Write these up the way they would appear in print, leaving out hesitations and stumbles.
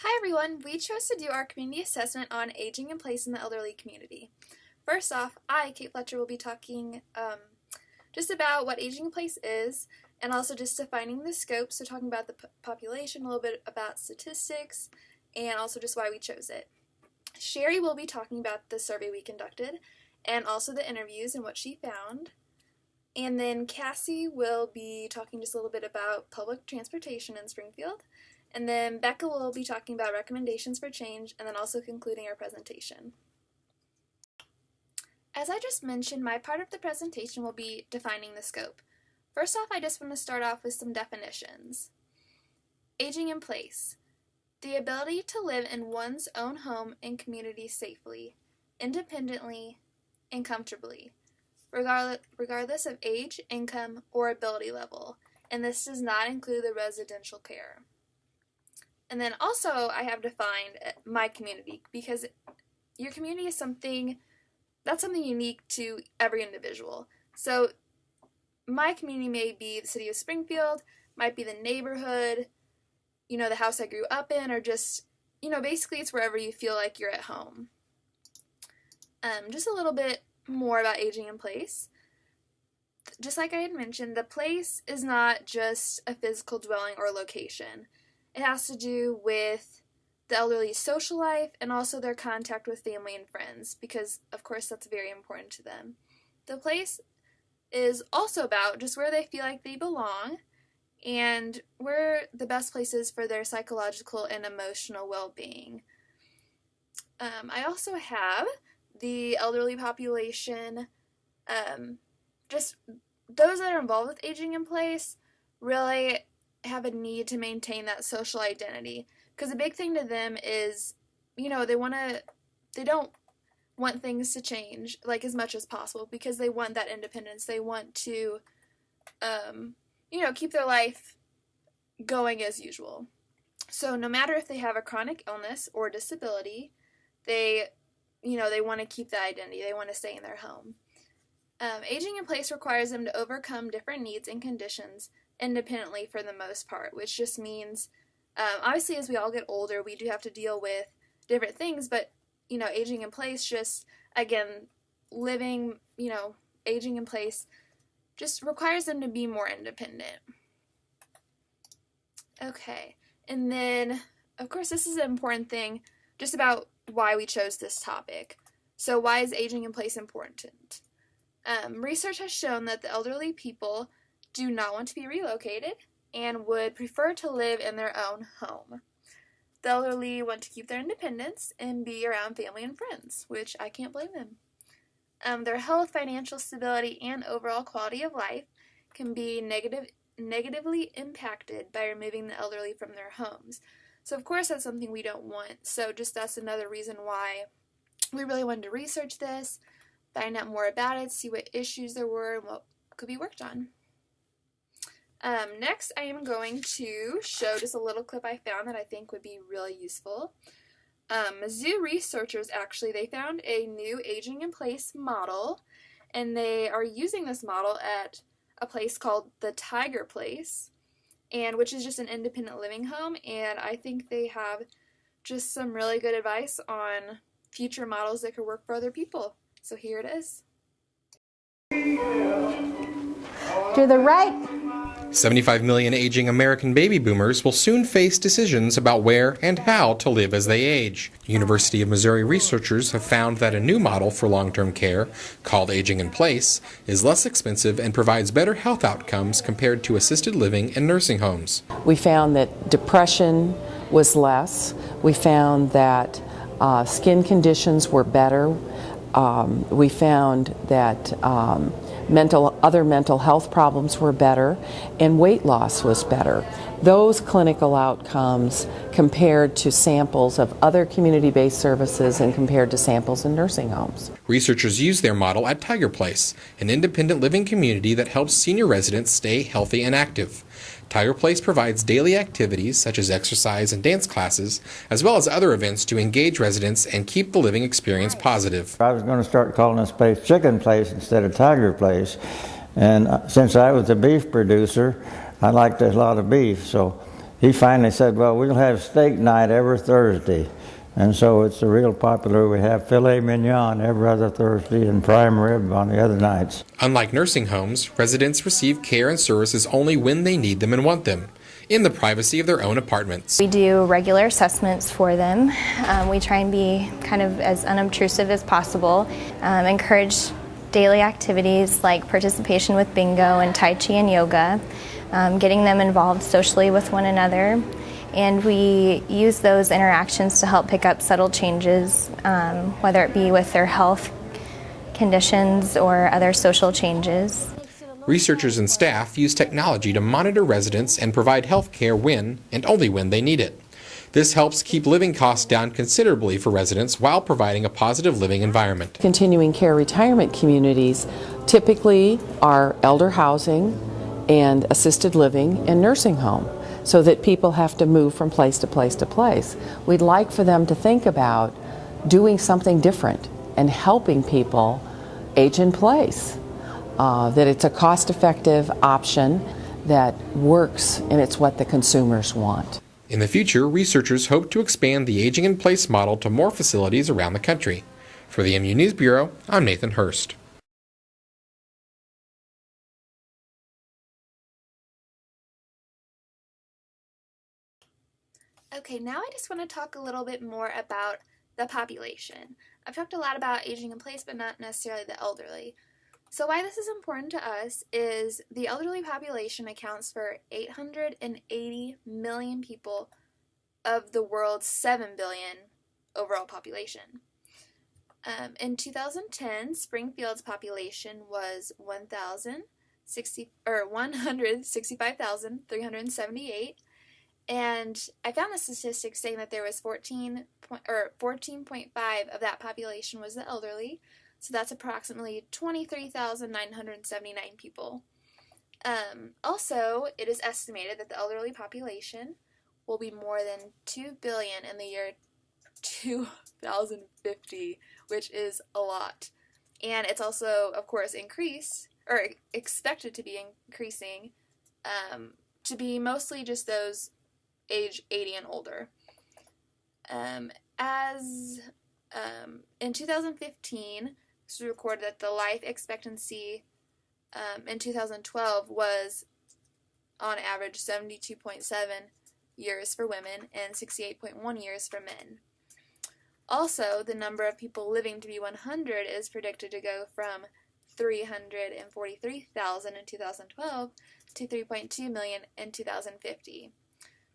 Hi everyone, we chose to do our community assessment on aging in place in the elderly community. First off, I, Kate Fletcher, will be talking just about what aging in place is and also just defining the scope, so talking about the population, a little bit about statistics, and also just why we chose it. Sherry will be talking about the survey we conducted and also the interviews and what she found. And then Cassie will be talking just a little bit about public transportation in Springfield. And then Becca will be talking about recommendations for change and then also concluding our presentation. As I just mentioned, my part of the presentation will be defining the scope. First off, I just want to start off with some definitions. Aging in place. The ability to live in one's own home and community safely, independently, and comfortably, regardless of age, income, or ability level, and this does not include the residential care. And then also I have defined my community, because your community is something unique to every individual. So my community may be the city of Springfield, might be the neighborhood, the house I grew up in, or just, basically it's wherever you feel like you're at home. Just a little bit more about aging in place. Just like I had mentioned, the place is not just a physical dwelling or location. It has to do with the elderly's social life and also their contact with family and friends, because of course that's very important to them. The place is also about just where they feel like they belong and where the best place is for their psychological and emotional well-being. I also have the elderly population, just those that are involved with aging in place really have a need to maintain that social identity, because a big thing to them is, they don't want things to change like as much as possible, because they want that independence. They want to, keep their life going as usual. So no matter if they have a chronic illness or disability, they want to keep that identity. They want to stay in their home. Aging in place requires them to overcome different needs and conditions independently for the most part, which just means, obviously as we all get older, we do have to deal with different things, but, aging in place just, again, aging in place just requires them to be more independent. Okay, and then, of course, this is an important thing just about why we chose this topic. So why is aging in place important? Research has shown that the elderly people do not want to be relocated and would prefer to live in their own home. The elderly want to keep their independence and be around family and friends, which I can't blame them. Their health, financial stability, and overall quality of life can be negatively impacted by removing the elderly from their homes. So of course that's something we don't want. So just that's another reason why we really wanted to research this, find out more about it, see what issues there were and what could be worked on. Next, I am going to show just a little clip I found that I think would be really useful. Mizzou researchers they found a new aging in place model, and they are using this model at a place called the Tiger Place, and which is just an independent living home, and I think they have just some really good advice on future models that could work for other people. So here it is. To the right. 75 million aging American baby boomers will soon face decisions about where and how to live as they age. University of Missouri researchers have found that a new model for long-term care, called Aging in Place, is less expensive and provides better health outcomes compared to assisted living and nursing homes. We found that depression was less. We found that skin conditions were better. We found that other mental health problems were better, and weight loss was better. Those clinical outcomes compared to samples of other community-based services and compared to samples in nursing homes. Researchers use their model at Tiger Place, an independent living community that helps senior residents stay healthy and active. Tiger Place provides daily activities such as exercise and dance classes, as well as other events to engage residents and keep the living experience positive. I was going to start calling this place Chicken Place instead of Tiger Place, and since I was a beef producer, I liked a lot of beef, so he finally said, well, we'll have steak night every Thursday. And so it's real popular. We have filet mignon every other Thursday and prime rib on the other nights. Unlike nursing homes, residents receive care and services only when they need them and want them, in the privacy of their own apartments. We do regular assessments for them. We try and be kind of as unobtrusive as possible, encourage daily activities like participation with bingo and tai chi and yoga, getting them involved socially with one another. And we use those interactions to help pick up subtle changes, whether it be with their health conditions or other social changes. Researchers and staff use technology to monitor residents and provide health care when and only when they need it. This helps keep living costs down considerably for residents while providing a positive living environment. Continuing care retirement communities typically are elder housing and assisted living and nursing home, so that people have to move from place to place to place. We'd like for them to think about doing something different and helping people age in place, that it's a cost-effective option that works and it's what the consumers want. In the future, researchers hope to expand the aging in place model to more facilities around the country. For the MU News Bureau, I'm Nathan Hurst. Okay, now I just want to talk a little bit more about the population. I've talked a lot about aging in place, but not necessarily the elderly. So why this is important to us is the elderly population accounts for 880 million people of the world's 7 billion overall population. In 2010, Springfield's population was 165,378. And I found the statistics saying that there was 14.5 of that population was the elderly, so that's approximately 23,979 people. Also, it is estimated that the elderly population will be more than 2 billion in the year 2050, which is a lot. And it's also, of course, expected to be increasing to be mostly just those age 80 and older. In 2015, it was recorded that the life expectancy in 2012 was on average 72.7 years for women and 68.1 years for men. Also, the number of people living to be 100 is predicted to go from 343,000 in 2012 to 3.2 million in 2050.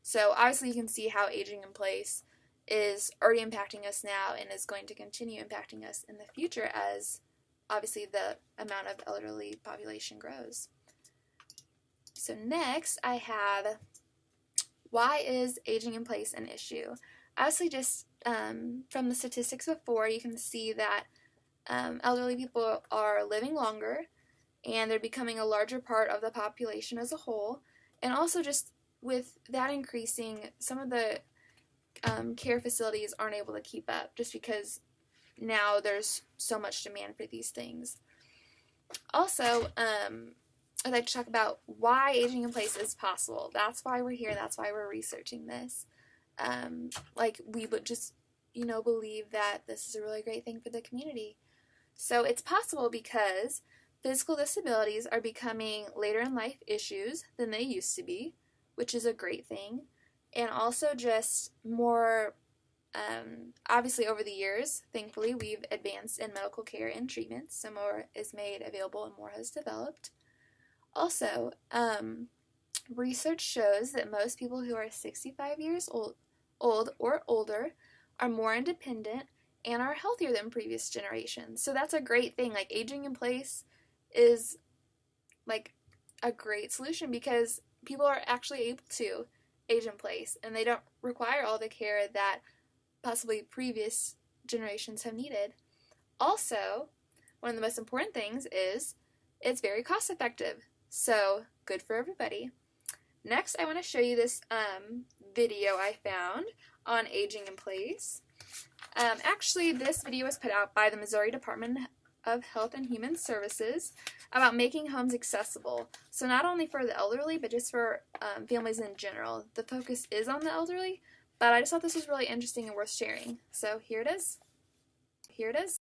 So obviously you can see how aging in place is already impacting us now and is going to continue impacting us in the future as obviously the amount of elderly population grows. So next I have, why is aging in place an issue? Obviously just from the statistics before, you can see that elderly people are living longer and they're becoming a larger part of the population as a whole, and also just with that increasing, some of the care facilities aren't able to keep up just because now there's so much demand for these things. Also, I'd like to talk about why aging in place is possible. That's why we're here. That's why we're researching this. We would just, believe that this is a really great thing for the community. So it's possible because physical disabilities are becoming later in life issues than they used to be, which is a great thing, and also just more, obviously over the years, thankfully, we've advanced in medical care and treatments, so more is made available and more has developed. Also, research shows that most people who are 65 years old or older are more independent and are healthier than previous generations, so that's a great thing. Like, aging in place is like a great solution because people are actually able to age in place and they don't require all the care that possibly previous generations have needed. Also, one of the most important things is it's very cost effective, so good for everybody. Next, I want to show you this video I found on aging in place. Actually, this video was put out by the Missouri Department of Health and Human Services about making homes accessible. So not only for the elderly, but just for families in general. The focus is on the elderly, but I just thought this was really interesting and worth sharing. So here it is. Here it is.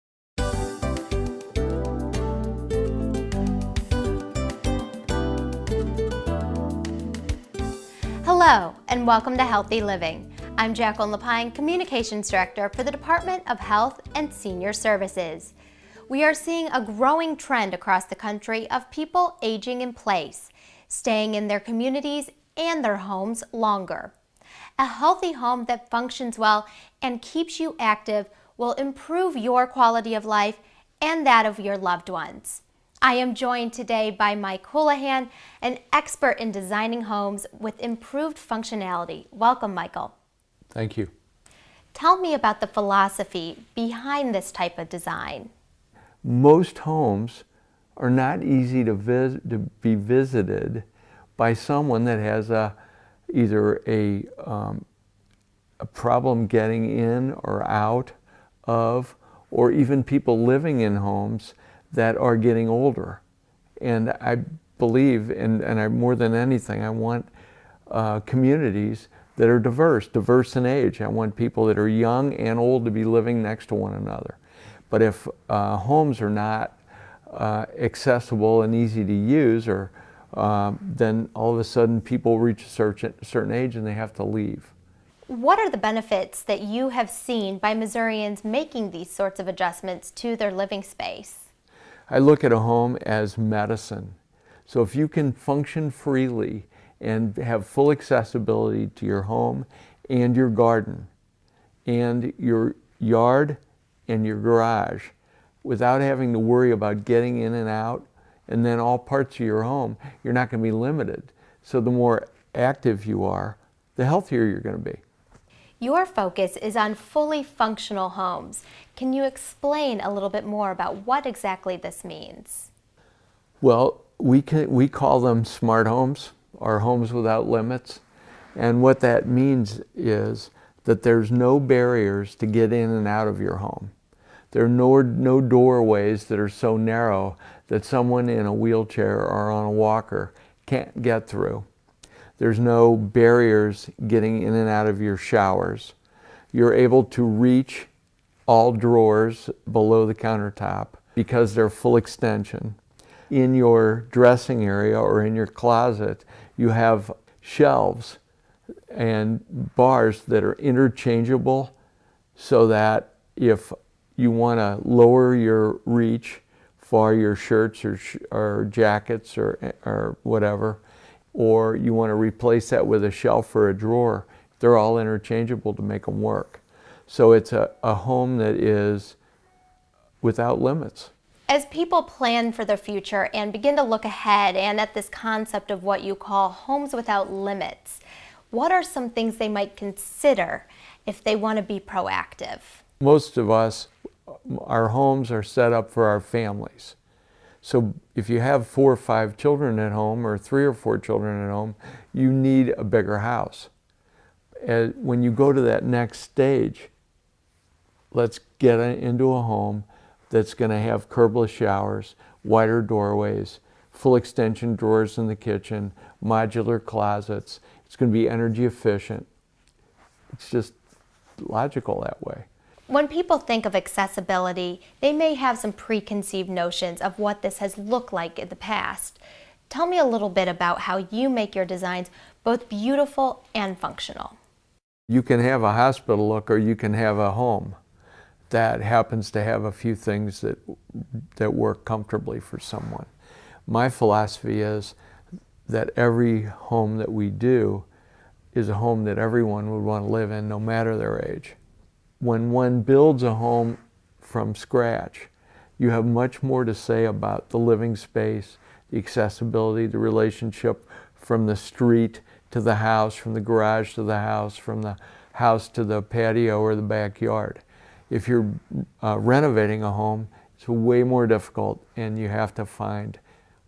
Hello, and welcome to Healthy Living. I'm Jacqueline Lapine, Communications Director for the Department of Health and Senior Services. We are seeing a growing trend across the country of people aging in place, staying in their communities and their homes longer. A healthy home that functions well and keeps you active will improve your quality of life and that of your loved ones. I am joined today by Mike Houlihan, an expert in designing homes with improved functionality. Welcome, Michael. Thank you. Tell me about the philosophy behind this type of design. Most homes are not easy to be visited by someone that has either a problem getting in or out of, or even people living in homes that are getting older. And I believe, and I more than anything, I want communities that are diverse in age. I want people that are young and old to be living next to one another. But if homes are not accessible and easy to use, or then all of a sudden people reach a certain age and they have to leave. What are the benefits that you have seen by Missourians making these sorts of adjustments to their living space? I look at a home as medicine. So if you can function freely and have full accessibility to your home and your garden and your yard and your garage without having to worry about getting in and out, and then all parts of your home, you're not going to be limited. So the more active you are, the healthier you're going to be. Your focus is on fully functional homes. Can you explain a little bit more about what exactly this means? Well, we call them smart homes, or homes without limits. And what that means is that there's no barriers to get in and out of your home. There are no doorways that are so narrow that someone in a wheelchair or on a walker can't get through. There's no barriers getting in and out of your showers. You're able to reach all drawers below the countertop because they're full extension. In your dressing area or in your closet, you have shelves and bars that are interchangeable, so that if you want to lower your reach for your shirts or jackets or whatever, or you want to replace that with a shelf or a drawer, they're all interchangeable to make them work. So it's a home that is without limits. As people plan for their future and begin to look ahead and at this concept of what you call homes without limits, what are some things they might consider if they want to be proactive? Most of us, our homes are set up for our families. So if you have 4 or 5 children at home, or 3 or 4 children at home, you need a bigger house. When you go to that next stage, let's get into a home that's going to have curbless showers, wider doorways, full extension drawers in the kitchen, modular closets. It's going to be energy efficient. It's just logical that way. When people think of accessibility, they may have some preconceived notions of what this has looked like in the past. Tell me a little bit about how you make your designs both beautiful and functional. You can have a hospital look, or you can have a home that happens to have a few things that work comfortably for someone. My philosophy is that every home that we do is a home that everyone would want to live in, no matter their age. When one builds a home from scratch, you have much more to say about the living space, the accessibility, the relationship from the street to the house, from the garage to the house, from the house to the patio or the backyard. If you're renovating a home, it's way more difficult, and you have to find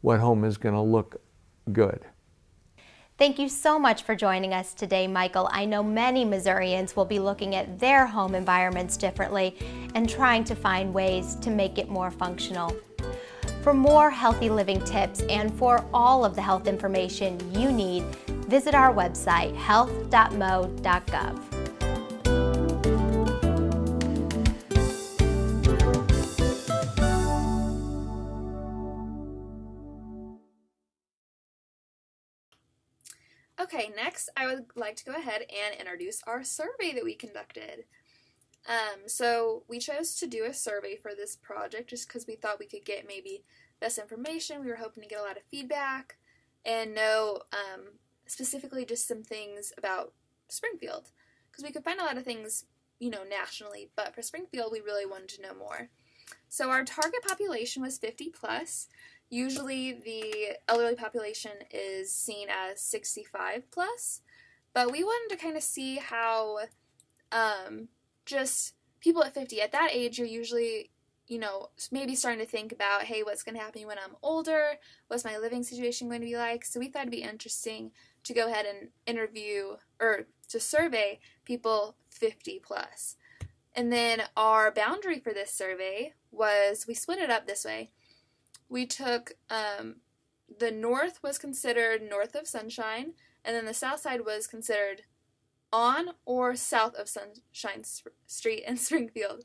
what home is going to look good. Thank you so much for joining us today, Michael. I know many Missourians will be looking at their home environments differently and trying to find ways to make it more functional. For more healthy living tips and for all of the health information you need, visit our website, health.mo.gov. Okay, next I would like to go ahead and introduce our survey that we conducted. So we chose to do a survey for this project just because we thought we could get maybe best information. We were hoping to get a lot of feedback and know specifically just some things about Springfield, because we could find a lot of things, nationally, but for Springfield we really wanted to know more. So our target population was 50 plus. Usually the elderly population is seen as 65 plus, but we wanted to kind of see how just people at 50, at that age, you're usually, maybe starting to think about, hey, what's going to happen when I'm older? What's my living situation going to be like? So we thought it'd be interesting to go ahead and interview or to survey people 50 plus. And then our boundary for this survey was, we split it up this way. We took the north was considered north of Sunshine, and then the south side was considered on or south of Sunshine Street in Springfield.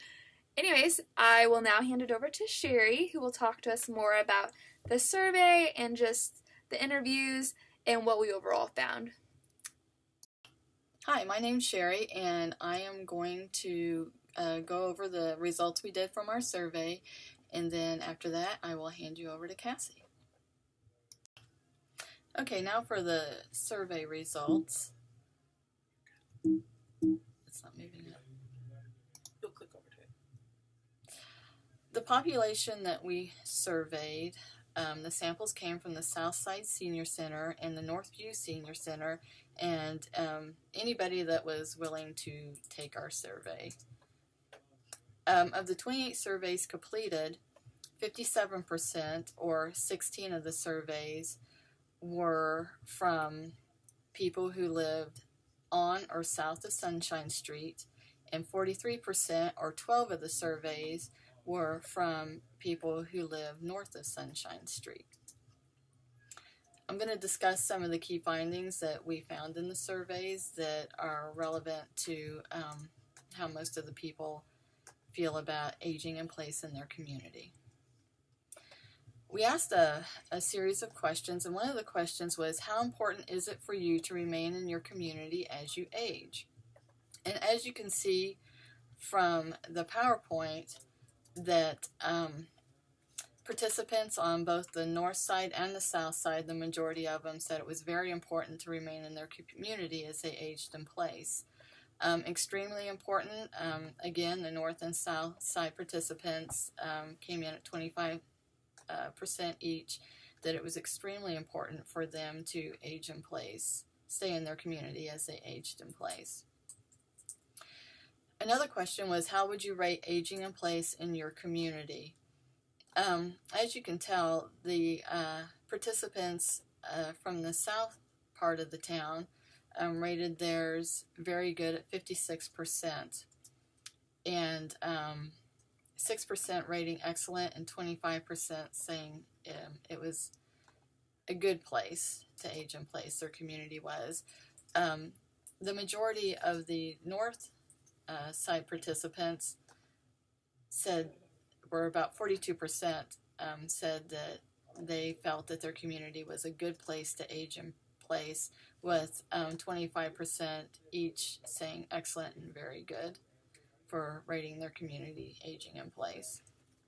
Anyways, I will now hand it over to Sherry, who will talk to us more about the survey and just the interviews and what we overall found. Hi, my name's Sherry, and I am going to go over the results we did from our survey, and then after that I will hand you over to Cassie. Okay, now for the survey results. It's not moving it. You'll click over to it. The population that we surveyed, the samples came from the Southside Senior Center and the Northview Senior Center, and anybody that was willing to take our survey. Of the 28 surveys completed, 57%, or 16 of the surveys, were from people who lived on or south of Sunshine Street, and 43%, or 12 of the surveys, were from people who live north of Sunshine Street. I'm going to discuss some of the key findings that we found in the surveys that are relevant to how most of the people feel about aging in place in their community. We asked a series of questions, and one of the questions was, how important is it for you to remain in your community as you age? And as you can see from the PowerPoint, that participants on both the north side and the south side, the majority of them said it was very important to remain in their community as they aged in place. Extremely important, again, the north and south side participants came in at 25% each, that it was extremely important for them to age in place, stay in their community as they aged in place. Another question was, how would you rate aging in place in your community? As you can tell, the participants from the south part of the town rated theirs very good at 56%, and 6% rating excellent, and 25% saying it was a good place to age in place, their community was. The majority of the north side participants were about 42%, said that they felt that their community was a good place to age in place, with 25% each saying excellent and very good for rating their community aging in place.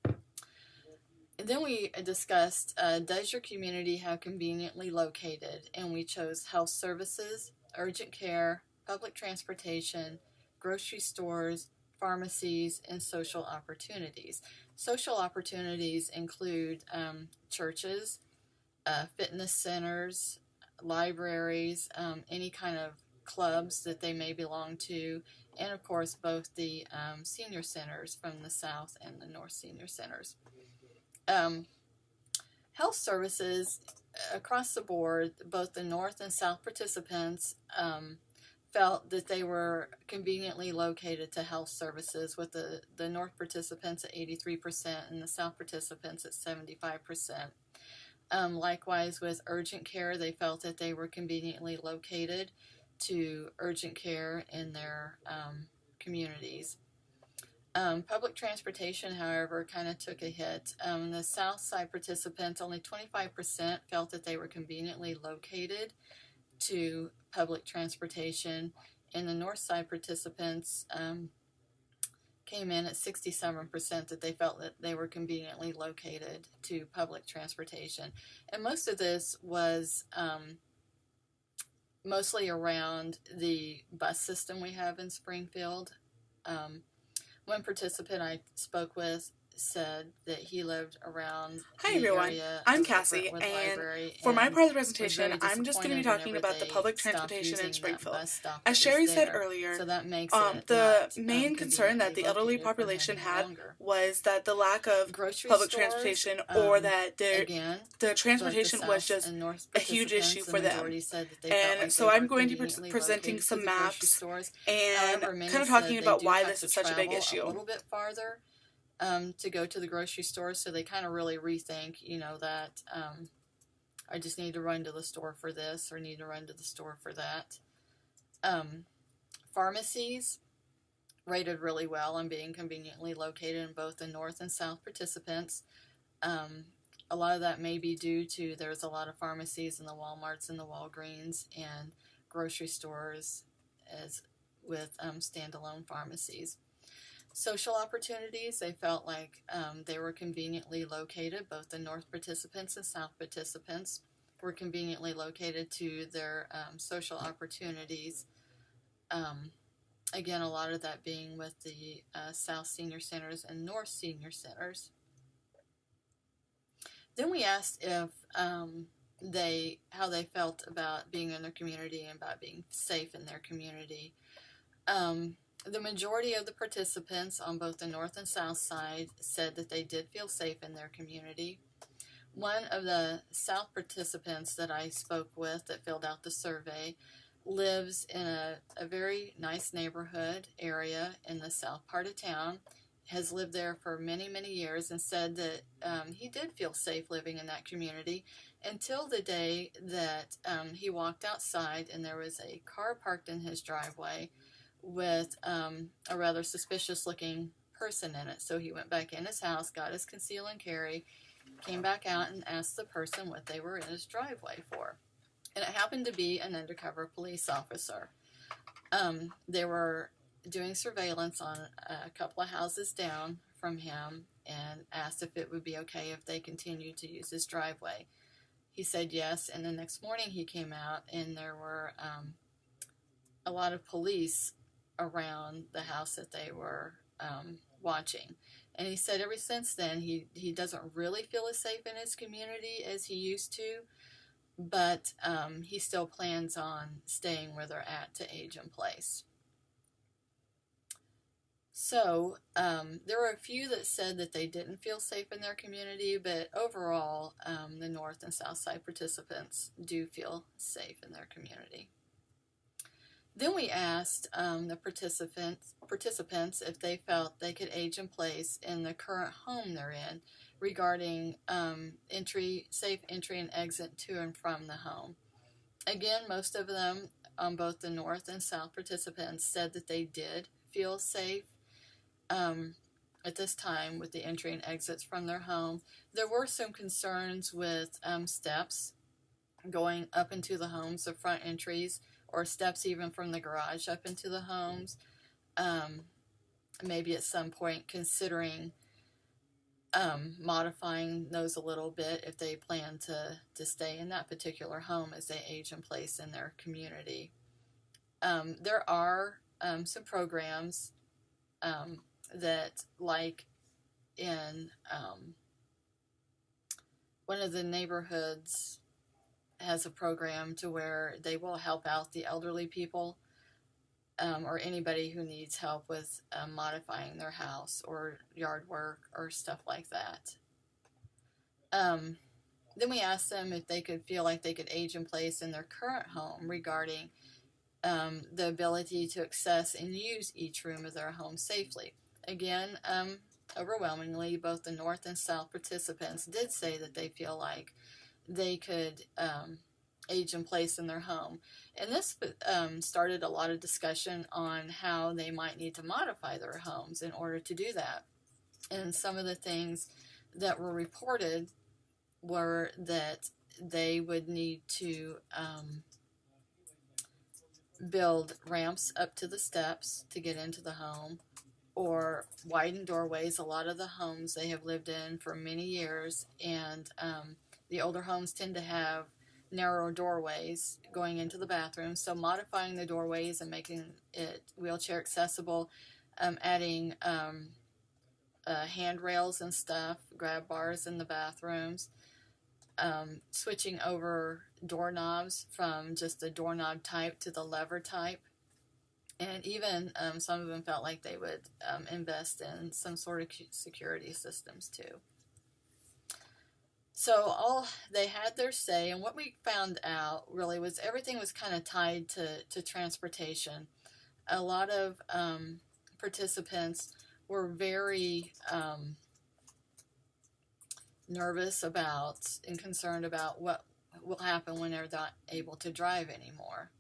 And then we discussed, does your community have conveniently located? And we chose health services, urgent care, public transportation, grocery stores, pharmacies, and social opportunities. Social opportunities include churches, fitness centers, libraries, any kind of clubs that they may belong to, and of course both the senior centers from the south and the north senior centers. Health services across the board, both the North and South participants felt that they were conveniently located to health services, with the North participants at 83% and the South participants at 75%. Likewise, with urgent care, they felt that they were conveniently located to urgent care in their communities. Public transportation, however, kind of took a hit. The South Side participants, only 25% felt that they were conveniently located to public transportation, and the North Side participants came in at 67% that they felt that they were conveniently located to public transportation. And most of this was mostly around the bus system we have in Springfield. One participant I spoke with said that he lived around Hi everyone, I'm Cassie, and for my part of the presentation, I'm just going to be talking about the public transportation in Springfield. As Sherry said earlier, the main concern that the elderly population had was that the lack of public transportation, or that the transportation was just a huge issue for them. And so I'm going to be presenting some maps and kind of talking about why this is such a big issue. A little bit farther to go to the grocery store, so they kind of really rethink, that I just need to run to the store for this, or need to run to the store for that. Pharmacies rated really well on being conveniently located in both the North and South participants. A lot of that may be due to there's a lot of pharmacies in the Walmarts and the Walgreens and grocery stores as with standalone pharmacies. Social opportunities, they felt like they were conveniently located. Both the North participants and South participants were conveniently located to their social opportunities. Again, a lot of that being with the South Senior Centers and North Senior Centers. Then we asked if how they felt about being in their community and about being safe in their community. The majority of the participants on both the North and South side said that they did feel safe in their community. One of the South participants that I spoke with that filled out the survey lives in a very nice neighborhood area in the south part of town, has lived there for many, many years, and said that he did feel safe living in that community until the day that he walked outside and there was a car parked in his driveway with a rather suspicious looking person in it. So he went back in his house, got his conceal and carry, came back out and asked the person what they were in his driveway for. And it happened to be an undercover police officer. They were doing surveillance on a couple of houses down from him and asked if it would be okay if they continued to use his driveway. He said yes, and the next morning he came out and there were a lot of police around the house that they were watching. And he said ever since then he doesn't really feel as safe in his community as he used to, but he still plans on staying where they're at to age in place. So there were a few that said that they didn't feel safe in their community, but overall the North and South Side participants do feel safe in their community. Then we asked the participants if they felt they could age in place in the current home they're in regarding safe entry and exit to and from the home. Again, most of them on both the North and South participants said that they did feel safe at this time with the entry and exits from their home. There were some concerns with steps going up into the homes, the front entries, or steps even from the garage up into the homes. Maybe at some point considering modifying those a little bit if they plan to stay in that particular home as they age in place in their community. There are some programs that, like in one of the neighborhoods has a program to where they will help out the elderly people or anybody who needs help with modifying their Then we asked them if they could feel like they could age in place in their current home regarding the ability to access and use each room of their home safely. Again, overwhelmingly, both the North and South participants did say that they feel like they could age in place in their home. And this started a lot of discussion on how they might need to modify their homes in order to do that. And some of the things that were reported were that they would need to build ramps up to the steps to get into the home, or widen doorways. A lot of the homes they have lived in for many years, and the older homes tend to have narrow doorways going into the bathroom, so modifying the doorways and making it wheelchair accessible, adding handrails and stuff, grab bars in the bathrooms, switching over doorknobs from just the doorknob type to the lever type. And even some of them felt like they would invest in some sort of security systems too. So all they had their say, and what we found out really was everything was kind of tied to transportation. A lot of participants were very nervous about and concerned about what will happen when they're not able to drive anymore.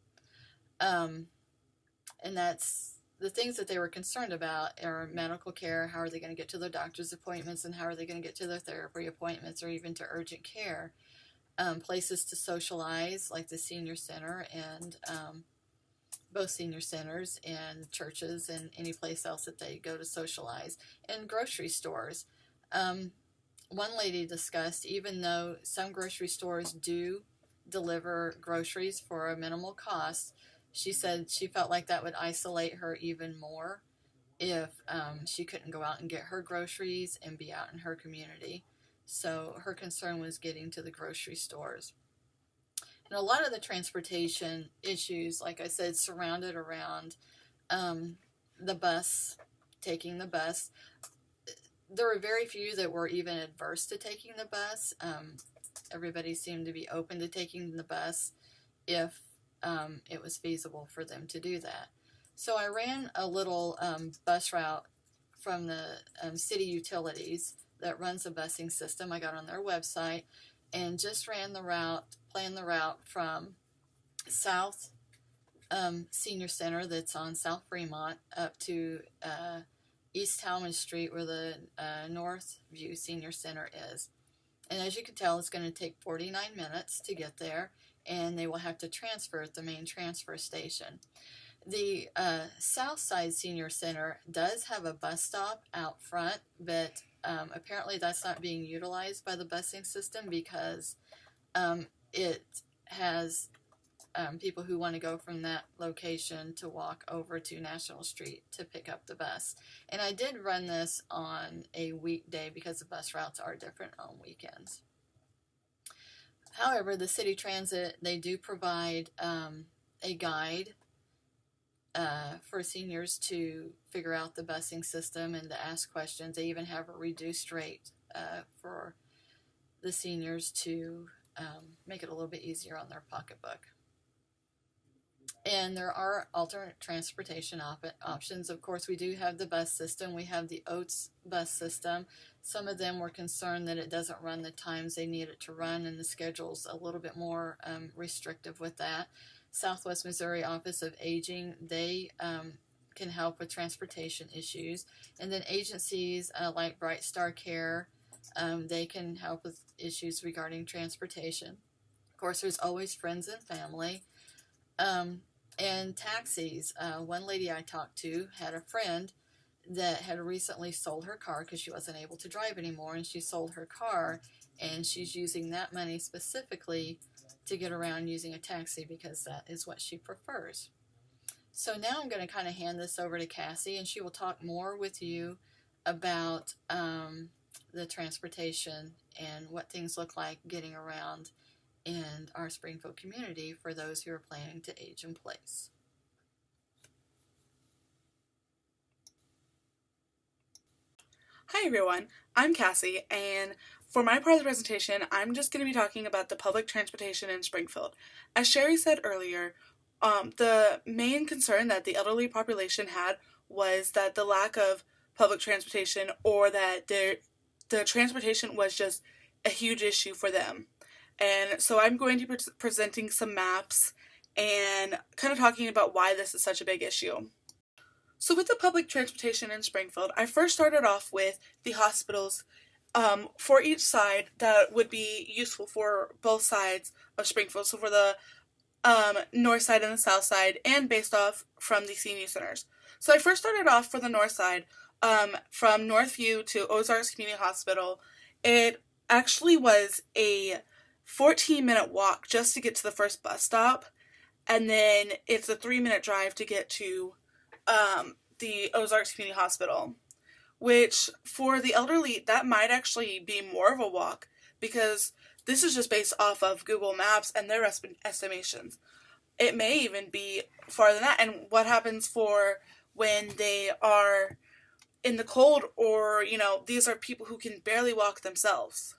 And that's the things that they were concerned about are medical care. How are they going to get to their doctor's appointments, and how are they going to get to their therapy appointments, or even to urgent care? Places to socialize, like the senior center and both senior centers and churches and any place else that they go to socialize, and grocery stores. One lady discussed, even though some grocery stores do deliver groceries for a minimal cost, she said she felt like that would isolate her even more if she couldn't go out and get her groceries and be out in her community. So her concern was getting to the grocery stores. And a lot of the transportation issues, like I said, surrounded around the bus, taking the bus. There were very few that were even adverse to taking the bus. Everybody seemed to be open to taking the bus if it was feasible for them to do that. So I ran a little bus route from the city utilities that runs a busing system. I got on their website and just ran the route, planned the route from South Senior Center that's on South Fremont up to East Talmadge Street, where the Northview Senior Center is. And as you can tell, it's going to take 49 minutes to get there, and they will have to transfer at the main transfer station. The Southside Senior Center does have a bus stop out front, but apparently that's not being utilized by the busing system because it has people who want to go from that location to walk over to National Street to pick up the bus. And I did run this on a weekday because the bus routes are different on weekends. However, the City Transit, they do provide a guide for seniors to figure out the busing system and to ask questions. They even have a reduced rate for the seniors to make it a little bit easier on their pocketbook. And there are alternate transportation options. Of course, we do have the bus system. We have the Oates bus system. Some of them were concerned that it doesn't run the times they need it to run, and the schedule's a little bit more restrictive with that. Southwest Missouri Office of Aging, they can help with transportation issues. And then agencies like Bright Star Care, they can help with issues regarding transportation. Of course, there's always friends and family. And taxis. One lady I talked to had a friend that had recently sold her car because she wasn't able to drive anymore, and she sold her car, and she's using that money specifically to get around using a taxi because that is what she prefers. So now I'm going to kind of hand this over to Cassie, and she will talk more with you about the transportation and what things look like getting around in our Springfield community for those who are planning to age in place. Hi everyone, I'm Cassie, and For my part of the presentation, I'm just going to be talking about the public transportation in Springfield. As Sherry said earlier, the main concern that the elderly population had was that the lack of public transportation, or that the transportation was just a huge issue for them. And so I'm going to be presenting some maps and kind of talking about why this is such a big issue. So with the public transportation in Springfield, I first started off with the hospitals for each side that would be useful for both sides of Springfield. So for the north side and the south side, and based off from the senior centers. So I first started off for the north side, from Northview to Ozarks Community Hospital. It actually was a 14-minute walk just to get to the first bus stop, and then it's a 3-minute drive to get to the Ozarks Community Hospital, which for the elderly, that might actually be more of a walk, because this is just based off of Google Maps and their estimations. It may even be farther than that. And what happens for when they are in the cold, or, these are people who can barely walk themselves.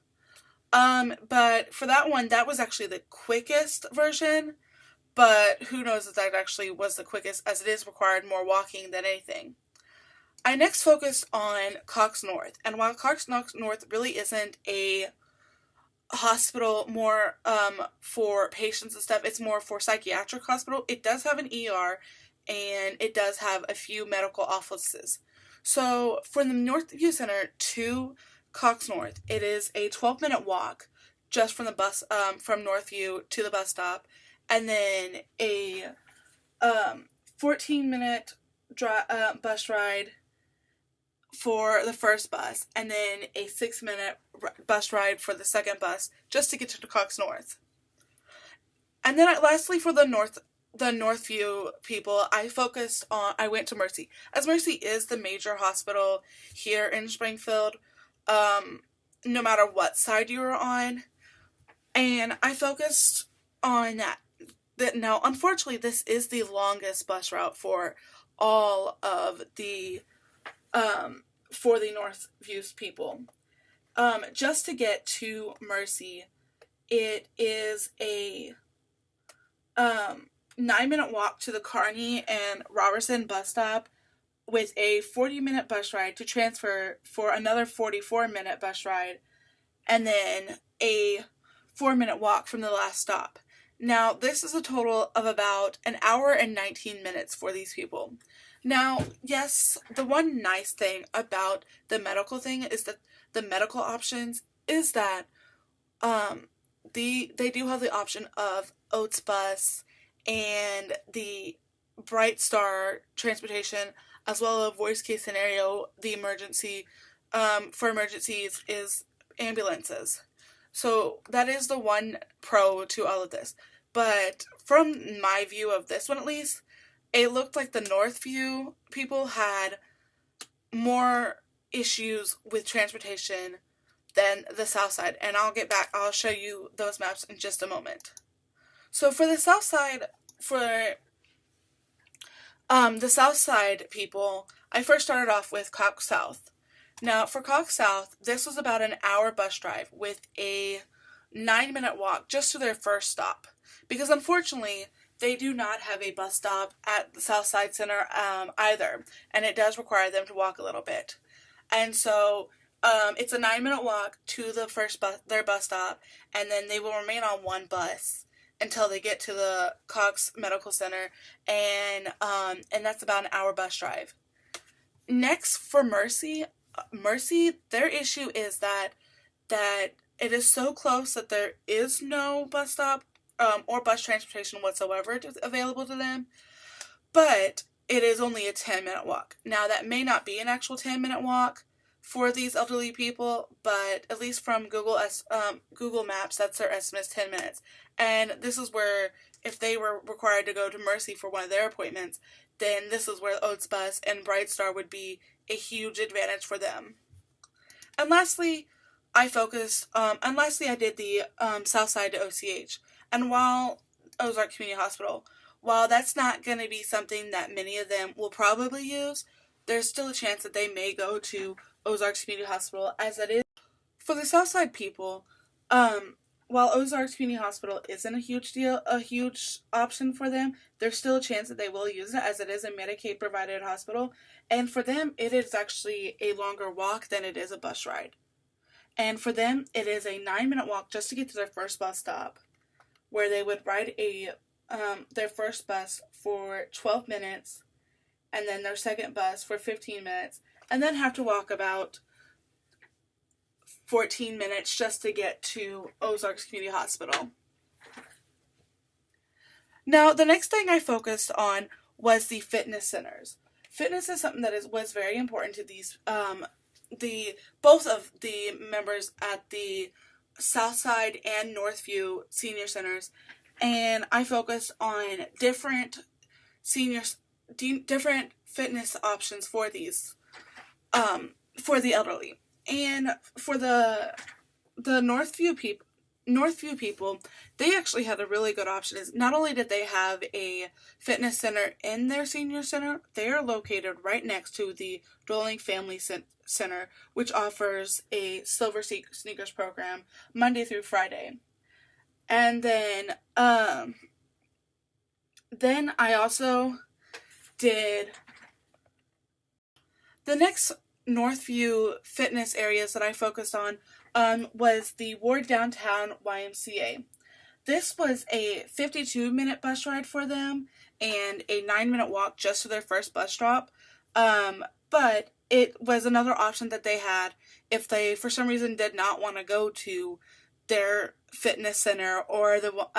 But for that one, that was actually the quickest version, but who knows if that actually was the quickest, as it is required more walking than anything. I next focused on Cox North, and while Cox North really isn't a hospital more for patients and stuff, it's more for psychiatric hospital. It does have an ER, and it does have a few medical offices. So from the Northview Center to Cox North, it is a 12-minute walk just from the bus from Northview to the bus stop, and then a 14-minute bus ride for the first bus, and then a 6-minute bus ride for the second bus just to get to Cox North. And then lastly, for the Northview people, I went to Mercy, as Mercy is the major hospital here in Springfield, no matter what side you are on, and I focused on that. Now, unfortunately, this is the longest bus route for all of the for the Northview people. Just to get to Mercy, it is a 9-minute walk to the Kearney and Robertson bus stop, with a 40-minute bus ride to transfer for another 44-minute bus ride, and then a 4-minute walk from the last stop. Now, this is a total of about an hour and 19 minutes for these people. Now, yes, the one nice thing about the medical thing is that the medical options is that they do have the option of Oats Bus and the Bright Star transportation, as well as worst case scenario, the emergency for emergencies is ambulances. So that is the one pro to all of this. But from my view of this one, at least, it looked like the Northview people had more issues with transportation than the south side. And I'll show you those maps in just a moment. So for the south side, the south side people, I first started off with Cox South. Now, for Cox South, this was about an hour bus drive with a 9-minute walk just to their first stop. Because unfortunately, they do not have a bus stop at the Southside Center either, and it does require them to walk a little bit. And so it's a 9-minute walk to their bus stop, and then they will remain on one bus until they get to the Cox Medical Center, and that's about an hour bus drive. Next, for Mercy, their issue is that it is so close that there is no bus stop or bus transportation whatsoever available to them, but it is only a 10-minute walk. Now, that may not be an actual 10-minute walk for these elderly people, but at least from Google Maps, that's their estimate, is 10 minutes. And this is where, if they were required to go to Mercy for one of their appointments, then this is where Oats Bus and Bright Star would be a huge advantage for them. And lastly, I did the south side to OCH. And while Ozark Community Hospital, while that's not going to be something that many of them will probably use, there's still a chance that they may go to Ozarks Community Hospital, as it is. For the Southside people, while Ozarks Community Hospital isn't a huge option for them, there's still a chance that they will use it, as it is a Medicaid-provided hospital. And for them, it is actually a longer walk than it is a bus ride. And for them, it is a 9-minute walk just to get to their first bus stop, where they would ride their first bus for 12 minutes, and then their second bus for 15 minutes, and then have to walk about 14 minutes just to get to Ozarks Community Hospital. Now, the next thing I focused on was the fitness centers. Fitness is something that was very important to these both of the members at the Southside and Northview senior centers, and I focused on different fitness options for these for the elderly. And for the Northview people, they actually had a really good option. Not only did they have a fitness center in their senior center, they are located right next to the Dwelling Family Center, which offers a Silver Sneakers program Monday through Friday. And then I also did the next Northview fitness areas that I focused on was the Ward Downtown YMCA. This was a 52-minute bus ride for them and a 9-minute walk just to their first bus stop. But it was another option that they had if they, for some reason, did not want to go to their fitness center or the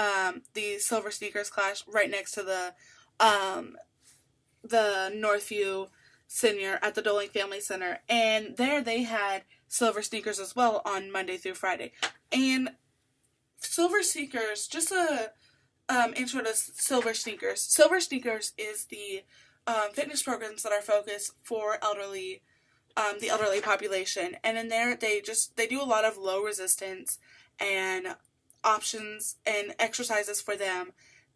Silver Sneakers class right next to the Northview Senior at the Doling Family Center, and there they had Silver Sneakers as well on Monday through Friday. And Silver Sneakers, just a intro to Silver Sneakers. Silver Sneakers is the fitness programs that are focused for the elderly population, and in there they do a lot of low resistance and options and exercises for them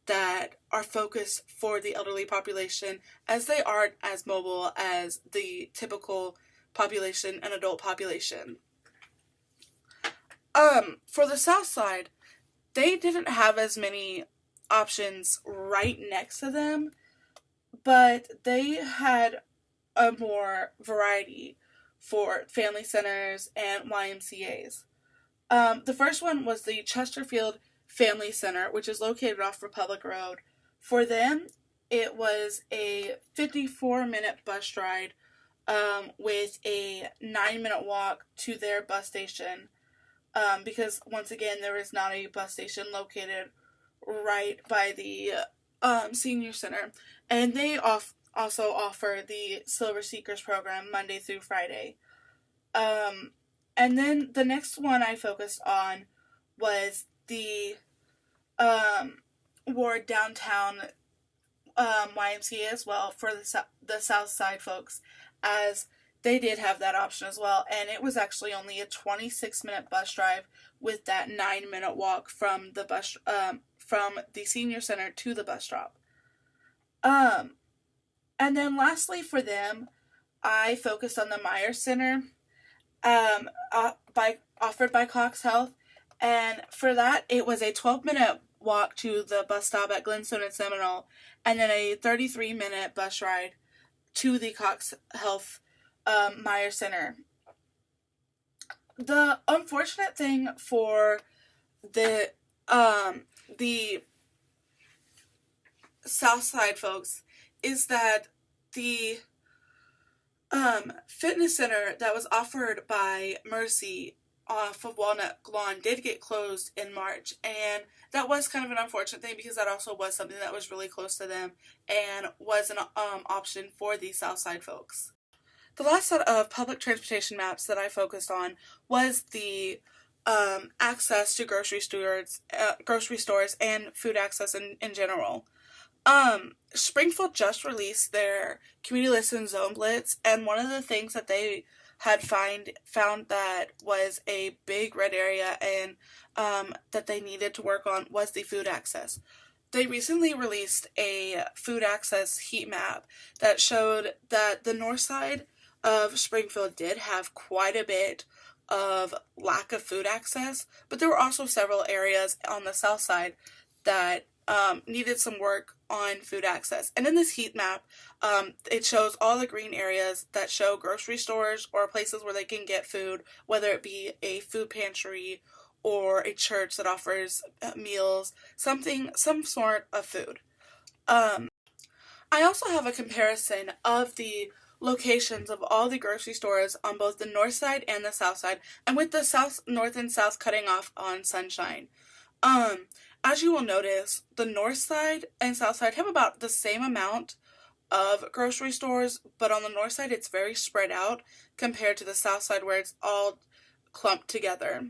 that are focused for the elderly population, as they aren't as mobile as the typical population and adult population. For the South Side, they didn't have as many options right next to them, but they had a more variety for family centers and YMCAs. The first one was the Chesterfield Family Center, which is located off Republic Road. For them, it was a 54-minute bus ride with a 9-minute walk to their bus station, because once again there is not a bus station located right by the senior center. And they also offer the Silver Seekers program Monday through Friday. And then the next one I focused on was the Ward Downtown YMCA as well, for the South Side folks, as they did have that option as well, and it was actually only a 26-minute bus drive with that 9-minute walk from the senior center to the bus stop. And then lastly for them, I focused on the Myers Center, offered by Cox Health. And for that, it was a 12-minute walk to the bus stop at Glenstone and Seminole, and then a 33-minute bus ride to the Cox Health Meyer Center. The unfortunate thing for the South Side folks is that the fitness center that was offered by Mercy off of Walnut Lawn did get closed in March, and that was kind of an unfortunate thing because that also was something that was really close to them and was an option for the Southside folks. The last set of public transportation maps that I focused on was the access to grocery stores and food access in general. Springfield just released their community list and zone blitz, and one of the things that they had found that was a big red area and that they needed to work on was the food access. They recently released a food access heat map that showed that the north side of Springfield did have quite a bit of lack of food access, but there were also several areas on the south side that needed some work on food access. And in this heat map, it shows all the green areas that show grocery stores or places where they can get food, whether it be a food pantry or a church that offers meals, some sort of food. I also have a comparison of the locations of all the grocery stores on both the north side and the south side, and with the north and south cutting off on Sunshine. As you will notice, the north side and south side have about the same amount of grocery stores, but on the north side it's very spread out compared to the south side where it's all clumped together.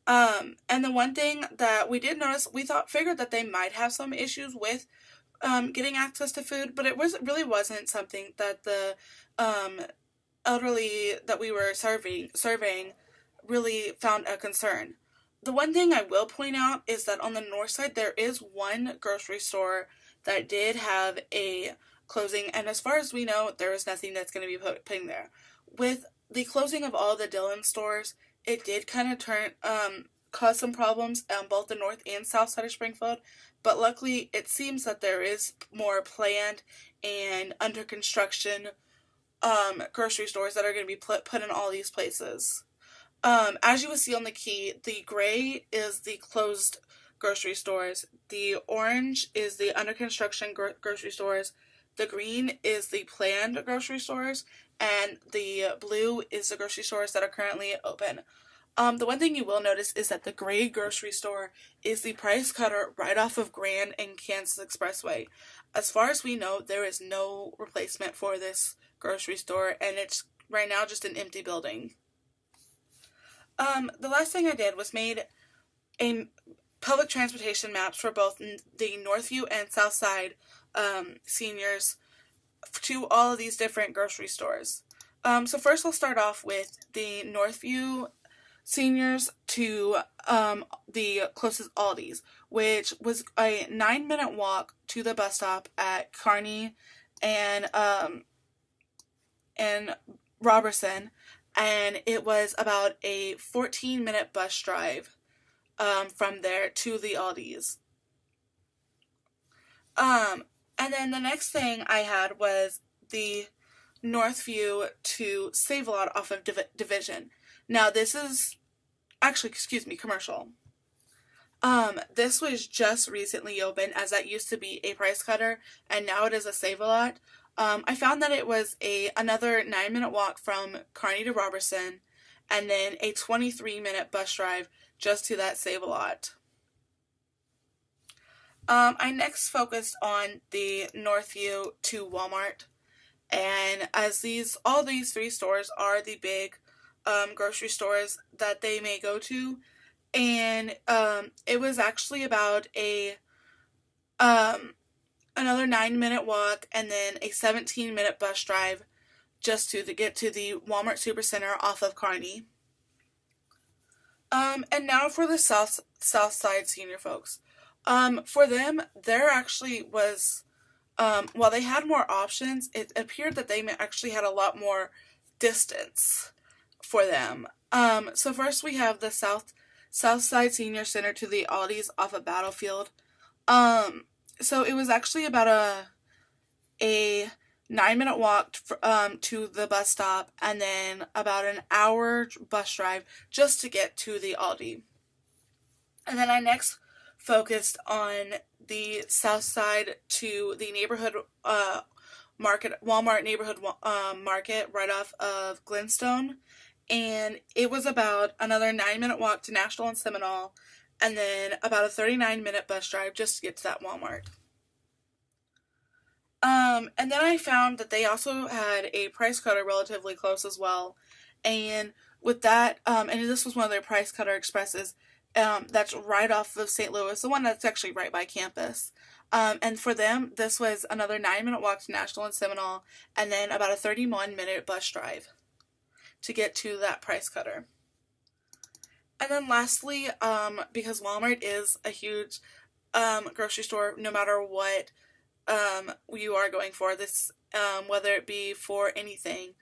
And the one thing that we did notice, we figured that they might have some issues with getting access to food, but it really wasn't something that the elderly that we were surveying really found a concern. The one thing I will point out is that on the north side there is one grocery store that did have a closing, and as far as we know, there is nothing that's going to be putting there. With the closing of all the Dillon stores, it did kind of cause some problems on both the north and south side of Springfield, but luckily it seems that there is more planned and under construction grocery stores that are going to be put in all these places. As you will see on the key, the gray is the closed grocery stores, the orange is the under construction grocery stores, the green is the planned grocery stores, and the blue is the grocery stores that are currently open. The one thing you will notice is that the gray grocery store is the price cutter right off of Grand and Kansas Expressway. As far as we know, there is no replacement for this grocery store, and it's right now just an empty building. The last thing I did was made a public transportation maps for both the Northview and Southside seniors to all of these different grocery stores. So first I'll start off with the Northview seniors to the closest Aldi's, which was a 9-minute walk to the bus stop at Kearney and Robertson, and it was about a 14-minute bus drive from there to the Aldi's. And then the next thing I had was the Northview to Save-A-Lot off of Division. Now this is, Commercial. This was just recently opened, as that used to be a price cutter, and now it is a Save-A-Lot. I found that it was another 9-minute walk from Kearney to Robertson, and then a 23-minute bus drive just to that Save-A-Lot. I next focused on the Northview to Walmart, and as all these three stores are the big grocery stores that they may go to, and it was actually about another 9-minute walk and then a 17-minute bus drive just to get to the Walmart Supercenter off of Kearney. And now for the South Side senior folks. For them, there actually was, while they had more options, it appeared that they actually had a lot more distance for them. So first we have the South Side Senior Center to the Aldi's off of Battlefield. So it was actually about a 9-minute walk to the bus stop, and then about an hour bus drive just to get to the Aldi. And then I next focused on the south side to the neighborhood market, Walmart neighborhood market right off of Glenstone, and it was about another 9-minute walk to National and Seminole, and then about a 39-minute bus drive just to get to that Walmart. And then I found that they also had a price cutter relatively close as well, and with that, and this was one of their price cutter expresses, that's right off of St. Louis, the one that's actually right by campus. And for them, this was another 9-minute walk to National and Seminole, and then about a 31-minute bus drive to get to that price cutter. And then lastly, because Walmart is a huge grocery store, no matter what you are going for, this, whether it be for anything,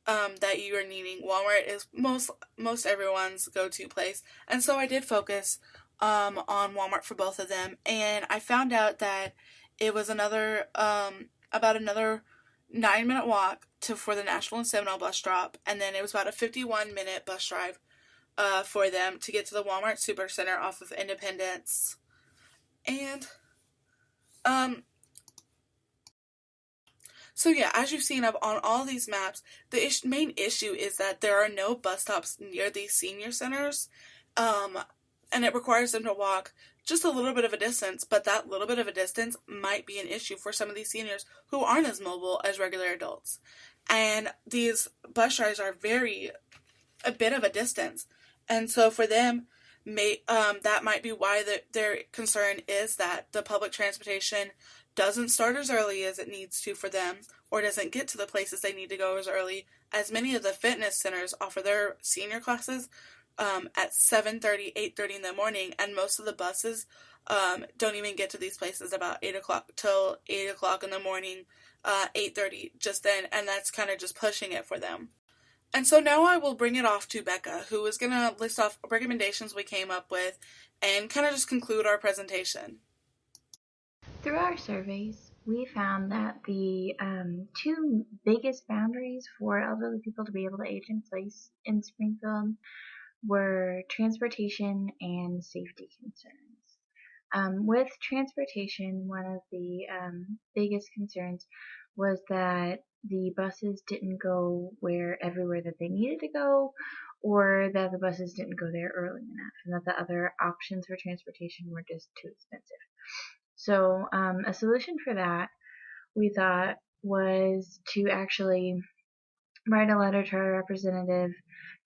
that you are needing. Walmart is most everyone's go-to place, and so I did focus on Walmart for both of them, and I found out that it was about another 9-minute walk for the National and Seminole bus drop, and then it was about a 51-minute bus drive for them to get to the Walmart Supercenter off of Independence. And so yeah, as you've seen on all these maps, the main issue is that there are no bus stops near these senior centers, and it requires them to walk just a little bit of a distance, but that little bit of a distance might be an issue for some of these seniors who aren't as mobile as regular adults. And these bus rides are a bit of a distance. And so for them, that might be why their concern is that the public transportation doesn't start as early as it needs to for them, or doesn't get to the places they need to go as early, as many of the fitness centers offer their senior classes at 7:30, 8:30 in the morning, and most of the buses don't even get to these places about 8 o'clock till 8 o'clock in the morning, 8:30 just then, and that's kind of just pushing it for them. And so now I will bring it off to Becca, who is going to list off recommendations we came up with and kind of just conclude our presentation. Through our surveys, we found that the two biggest boundaries for elderly people to be able to age in place in Springfield were transportation and safety concerns. With transportation, one of the biggest concerns was that the buses didn't go everywhere that they needed to go, or that the buses didn't go there early enough, and that the other options for transportation were just too expensive. So a solution for that, we thought, was to actually write a letter to our representative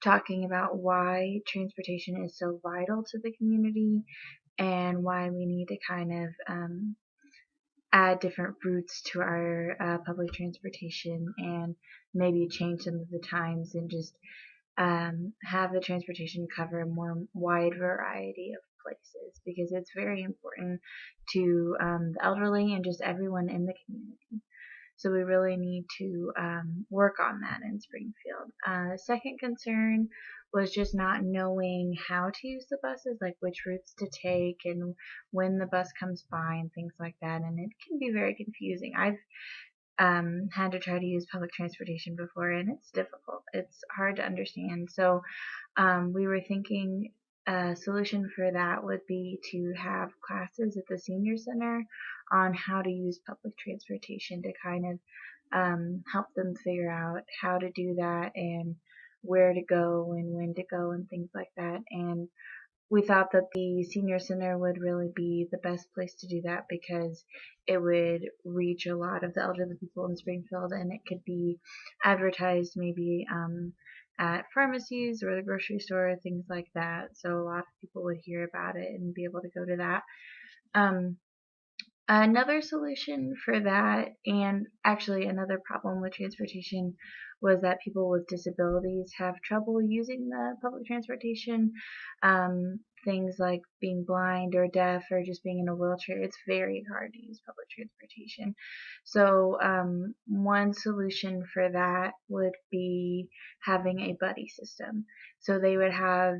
talking about why transportation is so vital to the community and why we need to kind of add different routes to our public transportation and maybe change some of the times and just have the transportation cover a more wide variety of places, because it's very important to the elderly and just everyone in the community. So we really need to work on that in Springfield. The second concern was just not knowing how to use the buses, like which routes to take and when the bus comes by and things like that. And it can be very confusing. I've had to try to use public transportation before, and it's difficult. It's hard to understand. So we were thinking a solution for that would be to have classes at the senior center on how to use public transportation to kind of help them figure out how to do that and where to go and when to go and things like that. And we thought that the senior center would really be the best place to do that, because it would reach a lot of the elderly people in Springfield, and it could be advertised maybe at pharmacies or the grocery store, things like that. So a lot of people would hear about it and be able to go to that. Another solution for that, and actually another problem with transportation, was that people with disabilities have trouble using the public transportation. Things like being blind or deaf or just being in a wheelchair, it's very hard to use public transportation. So one solution for that would be having a buddy system. So they would have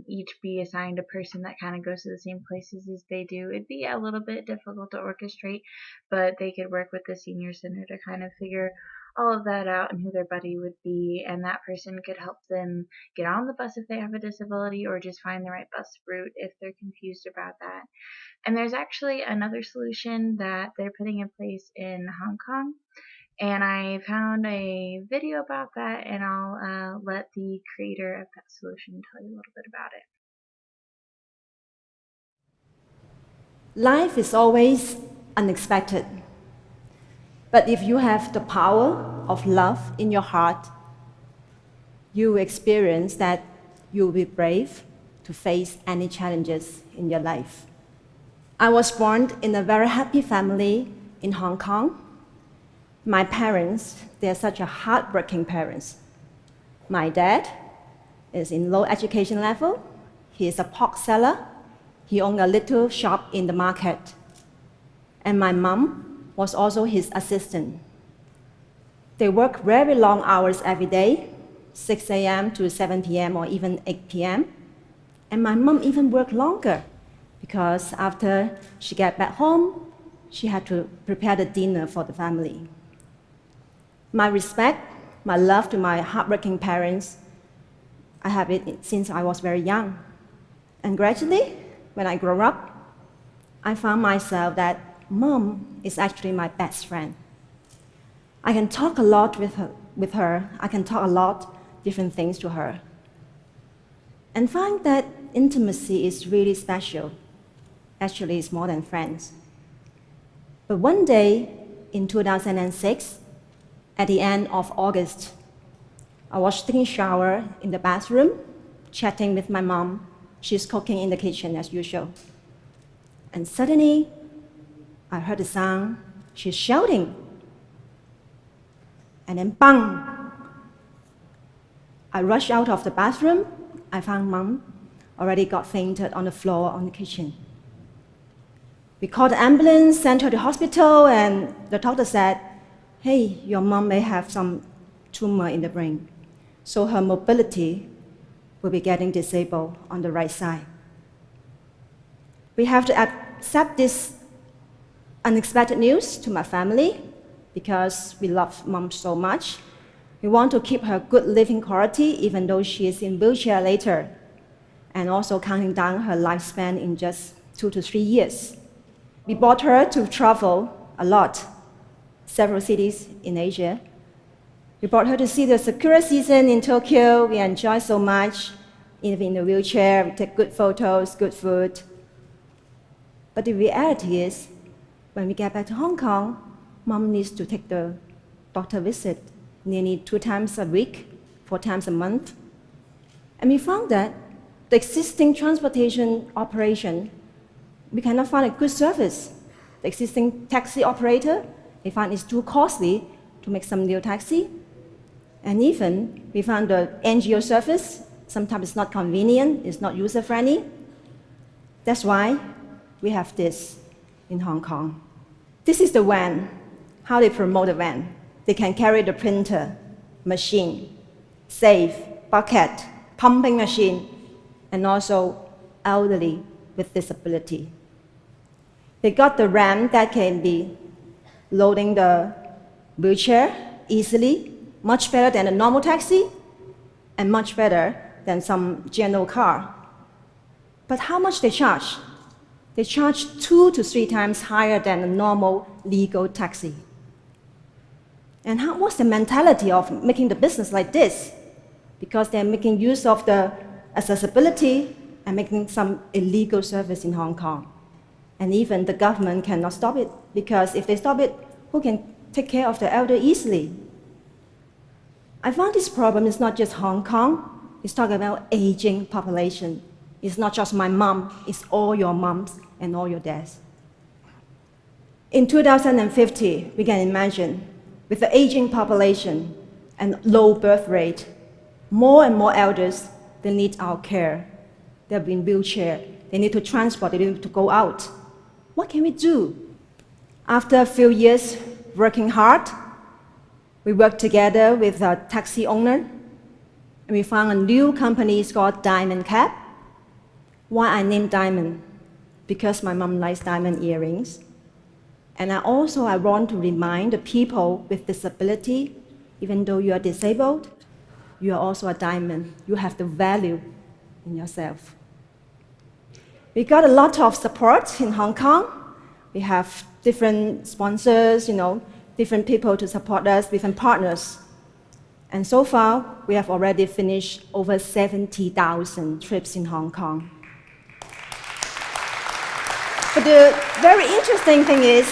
each be assigned a person that kind of goes to the same places as they do. It'd be a little bit difficult to orchestrate, but they could work with the senior center to kind of figure all of that out and who their buddy would be, and that person could help them get on the bus if they have a disability, or just find the right bus route if they're confused about that. And there's actually another solution that they're putting in place in Hong Kong, and I found a video about that, and I'll let the creator of that solution tell you a little bit about it. Life is always unexpected. But if you have the power of love in your heart, you will experience that you will be brave to face any challenges in your life. I was born in a very happy family in Hong Kong. My parents, they're such a hardworking parents. My dad is in low education level. He is a pork seller. He owned a little shop in the market. And my mom was also his assistant. They work very long hours every day, 6 a.m. to 7 p.m. or even 8 p.m. And my mom even worked longer because after she got back home, she had to prepare the dinner for the family. My respect, my love to my hardworking parents, I have it since I was very young. And gradually, when I grew up, I found myself that mom is actually my best friend. I can talk a lot with her. I can talk a lot different things to her. And find that intimacy is really special. Actually, it's more than friends. But one day, in 2006, at the end of August, I was taking a shower in the bathroom, chatting with my mom. She's cooking in the kitchen as usual. And suddenly, I heard a sound. She's shouting. And then, bang! I rushed out of the bathroom. I found mom already got fainted on the floor on the kitchen. We called the ambulance, sent her to the hospital, and the doctor said, hey, your mom may have some tumor in the brain, so her mobility will be getting disabled on the right side. We have to accept this unexpected news to my family because we love mom so much. We want to keep her good living quality even though she is in wheelchair later, and also counting down her lifespan in just 2 to 3 years. We brought her to travel a lot, several cities in Asia. We brought her to see the Sakura season in Tokyo. We enjoyed so much, even in the wheelchair. We take good photos, good food. But the reality is, when we get back to Hong Kong, mom needs to take the doctor visit nearly 2 times a week, 4 times a month. And we found that the existing transportation operation, we cannot find a good service. The existing taxi operator, they find it's too costly to make some new taxi. And even we found the NGO service, sometimes it's not convenient, it's not user-friendly. That's why we have this in Hong Kong. This is the van, how they promote the van. They can carry the printer, machine, safe, bucket, pumping machine, and also elderly with disability. They got the ramp that can be loading the wheelchair easily, much better than a normal taxi, and much better than some general car. But how much they charge? They charge 2 to 3 times higher than a normal legal taxi. And what's the mentality of making the business like this? Because they're making use of the accessibility and making some illegal service in Hong Kong. And even the government cannot stop it, because if they stop it, who can take care of the elder easily? I found this problem is not just Hong Kong, it's talking about aging population. It's not just my mom, it's all your moms and all your dads. In 2050, we can imagine, with the aging population and low birth rate, more and more elders, they need our care. They'll be in wheelchair, they need to transport, they need to go out. What can we do? After a few years working hard, we worked together with a taxi owner, and we found a new company called Diamond Cab. Why I named Diamond? Because my mom likes diamond earrings. And I want to remind the people with disability, even though you are disabled, you are also a diamond. You have the value in yourself. We got a lot of support in Hong Kong. We have different sponsors, different people to support us, different partners. And so far, we have already finished over 70,000 trips in Hong Kong. But the very interesting thing is,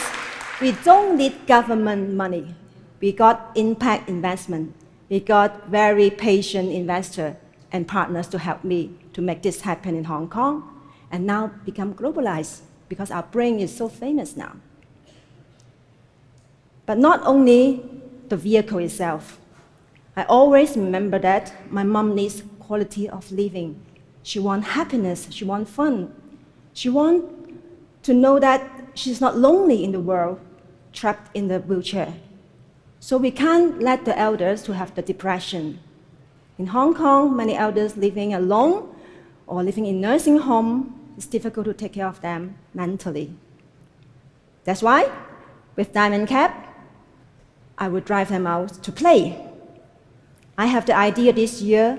we don't need government money. We got impact investment. We got very patient investors and partners to help me to make this happen in Hong Kong, and now become globalized because our brain is so famous now. But not only the vehicle itself. I always remember that my mom needs quality of living. She wants happiness, she wants fun. She wants to know that she's not lonely in the world, trapped in the wheelchair. So we can't let the elders to have the depression. In Hong Kong, many elders living alone or living in nursing home, it's difficult to take care of them mentally. That's why, with Diamond Cap, I would drive them out to play. I have the idea this year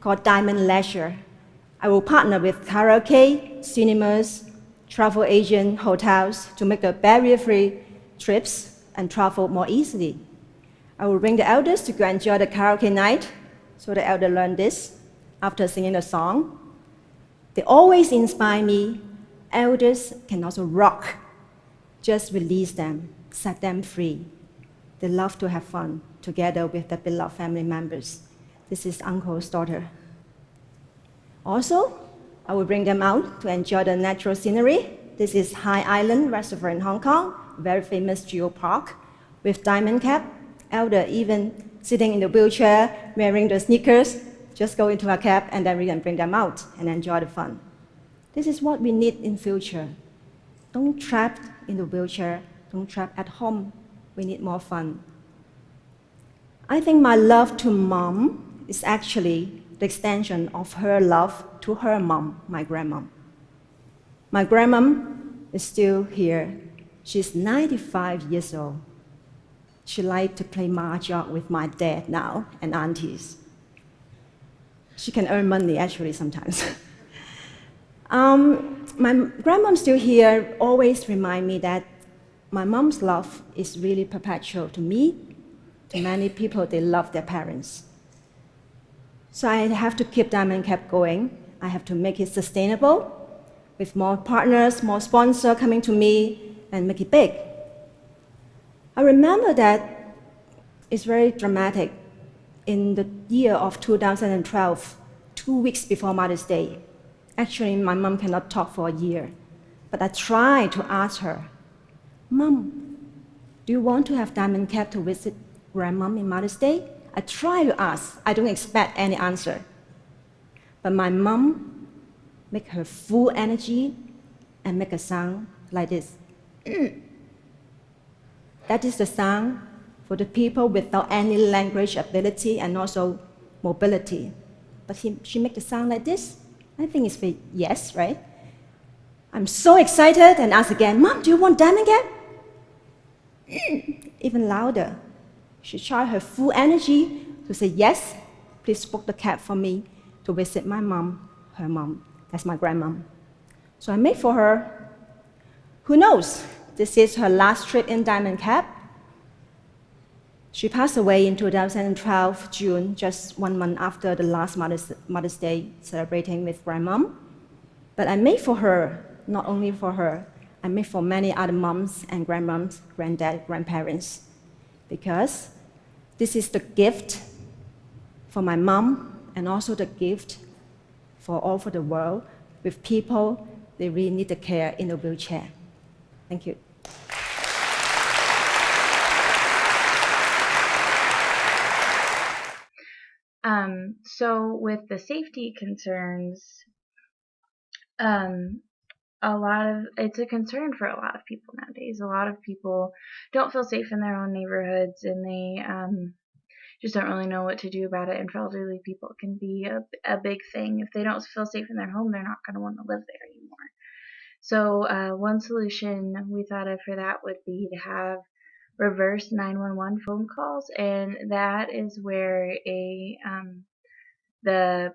called Diamond Leisure. I will partner with karaoke, cinemas, travel agent, hotels to make the barrier-free trips and travel more easily. I will bring the elders to go enjoy the karaoke night, so the elder learn this after singing the song. They always inspire me. Elders can also rock. Just release them, set them free. They love to have fun together with their beloved family members. This is Uncle's daughter. Also, I will bring them out to enjoy the natural scenery. This is High Island Reservoir in Hong Kong, very famous geopark with Diamond Cap. Elder even sitting in the wheelchair, wearing the sneakers, just go into a cab and then we can bring them out and enjoy the fun. This is what we need in future. Don't trap in the wheelchair, don't trap at home. We need more fun. I think my love to mom is actually the extension of her love to her mom, my grandmom. My grandmom is still here. She's 95 years old. She likes to play mahjong with my dad now and aunties. She can earn money actually sometimes. My grandmom still here always remind me that my mom's love is really perpetual to me. To many people, they love their parents. So I have to keep Diamond Cap going. I have to make it sustainable with more partners, more sponsors coming to me and make it big. I remember that it's very dramatic. In the year of 2012, 2 weeks before Mother's Day, actually my mom cannot talk for a year, but I tried to ask her, Mom, do you want to have Diamond Cap to visit Grandmom in Mother's Day? I try to ask. I don't expect any answer. But my mom make her full energy and make a sound like this. That is the sound for the people without any language ability and also mobility. But she make the sound like this. I think it's a yes, right? I'm so excited and ask again, Mom, do you want Diamond Cap? Even louder. She tried her full energy to say, yes, please book the cab for me to visit my mom, her mom. That's my grandmom. So I made for her. Who knows? This is her last trip in Diamond Cap. She passed away in 2012, June, just 1 month after the last Mother's Day celebrating with grandmom. But I made for her, not only for her, I made for many other moms and grandmoms, granddad, grandparents, because this is the gift for my mom and also the gift for all over the world with people, they really need the care in a wheelchair. Thank you. So with the safety concerns, it's a concern for a lot of people nowadays. A lot of people don't feel safe in their own neighborhoods, and they just don't really know what to do about it. And for elderly people, it can be a big thing. If they don't feel safe in their home, they're not going to want to live there anymore. So one solution we thought of for that would be to have reverse 911 phone calls, and that is where the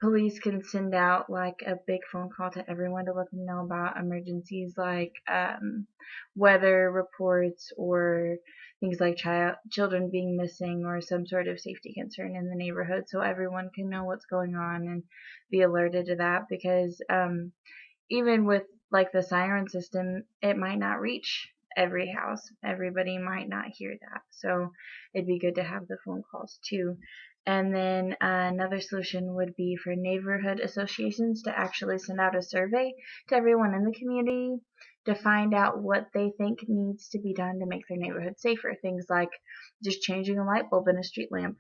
police can send out like a big phone call to everyone to let them know about emergencies like weather reports or things like children being missing or some sort of safety concern in the neighborhood, so everyone can know what's going on and be alerted to that, because even with like the siren system, it might not reach every house. Everybody might not hear that. So it'd be good to have the phone calls too. And then another solution would be for neighborhood associations to actually send out a survey to everyone in the community to find out what they think needs to be done to make their neighborhood safer. Things like just changing a light bulb in a street lamp,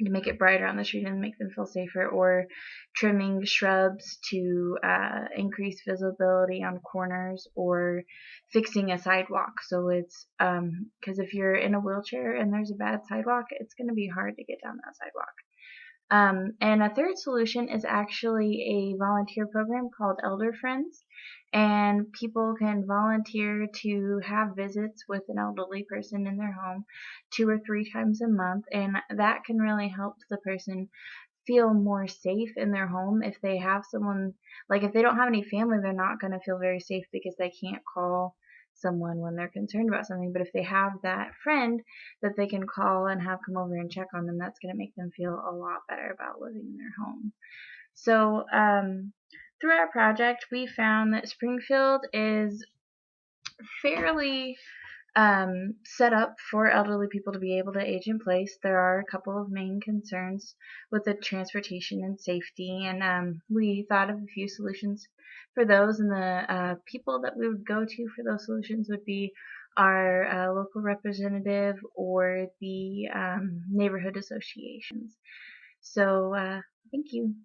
to make it brighter on the street and make them feel safer, or trimming shrubs to increase visibility on corners, or fixing a sidewalk. So it's because if you're in a wheelchair and there's a bad sidewalk, it's going to be hard to get down that sidewalk. And a third solution is actually a volunteer program called Elder Friends, and people can volunteer to have visits with an elderly person in their home 2 or 3 times a month, and that can really help the person feel more safe in their home. If they have someone, like if they don't have any family, they're not going to feel very safe because they can't call someone when they're concerned about something. But if they have that friend that they can call and have come over and check on them, that's going to make them feel a lot better about living in their home. So through our project, we found that Springfield is fairly set up for elderly people to be able to age in place. There are a couple of main concerns with the transportation and safety, and we thought of a few solutions for those, and the people that we would go to for those solutions would be our local representative or the neighborhood associations. So thank you.